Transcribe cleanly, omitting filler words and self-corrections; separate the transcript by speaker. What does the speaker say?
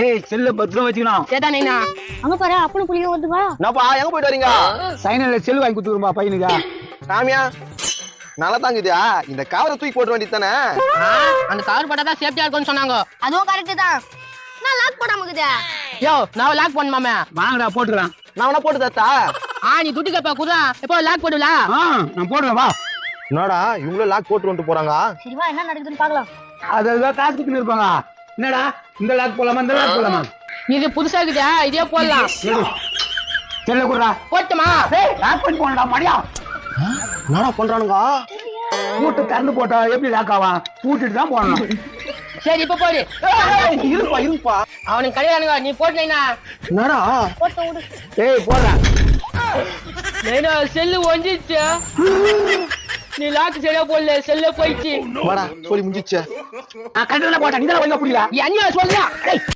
Speaker 1: ஏய் செல்ல பத்திரம் வச்சுக்கணும்.
Speaker 2: சேட்டா நைனா
Speaker 3: அங்க பாரு அப்பனும் புளியும் வந்துவா.
Speaker 4: என்னப்பா எங்க போயிட்டு வரீங்க?
Speaker 1: சைனல்ல செல் வாங்கி கொடுத்துருமா பையனுக்கு.
Speaker 4: சாமியா நல்லா தாங்குதியா? இந்த கவரை தூக்கி போட்டு வேண்டியது தானே?
Speaker 2: அந்த கவர் போட்டாதான் சேஃப்டியா இருக்கும்னு சொன்னாங்க.
Speaker 3: அதுவும் கரெக்ட் தான். நான் லாக் போடாம இருக்குதே.
Speaker 2: யோ நான் லாக் பண்ணுமாமே.
Speaker 1: வாங்கடா போட்டுக்கலாம்.
Speaker 4: நான் வேணா போட்டு தத்தா.
Speaker 2: நீ துட்டு கேப்பா குதா எப்போ லாக் போடுவல?
Speaker 1: நான் போடுவேன் வா.
Speaker 4: என்னடா இவங்களும் லாக் போட்டு வந்துட்டு போறாங்க?
Speaker 3: சரி வா என்ன நடக்குதுன்னு பாக்கலாம்.
Speaker 1: அதுதான் காசு கொடுத்துன்னு இருப்பாங்க. என்னடா இந்த லாக் போலாமா இந்த லாக் போலாமா?
Speaker 2: இது புதுசா இருக்குதா? இதே போடலாம்.
Speaker 1: செல்ல குடுறா.
Speaker 2: போட்டுமா?
Speaker 1: ஏய் லாக் பண்ணி போடா மடியா.
Speaker 4: என்னடா பண்றானுங்க?
Speaker 1: பூட்டு திறந்து போட்டா எப்படி லாக் ஆகும்? பூட்டிட்டு தான் போடணும்.
Speaker 2: சரி இப்ப போடு.
Speaker 4: இருப்பா இருப்பா.
Speaker 2: அவனுக்கு கிடையாதுங்க நீ போட்டு நைனா.
Speaker 4: என்னடா?
Speaker 3: போட்டு விடு.
Speaker 1: ஏய் போடுறா.
Speaker 2: நைனா செல்லு ஒஞ்சிச்சு. நீ லாக் சரியா போடல செல்ல போயிடுச்சு.
Speaker 4: வாடா சொல்லி முடிஞ்சிச்சு.
Speaker 1: நான் கண்டல போட்டேன். நீ தான் ஒழுங்கா புரியல.
Speaker 2: என்ன சொல்றா?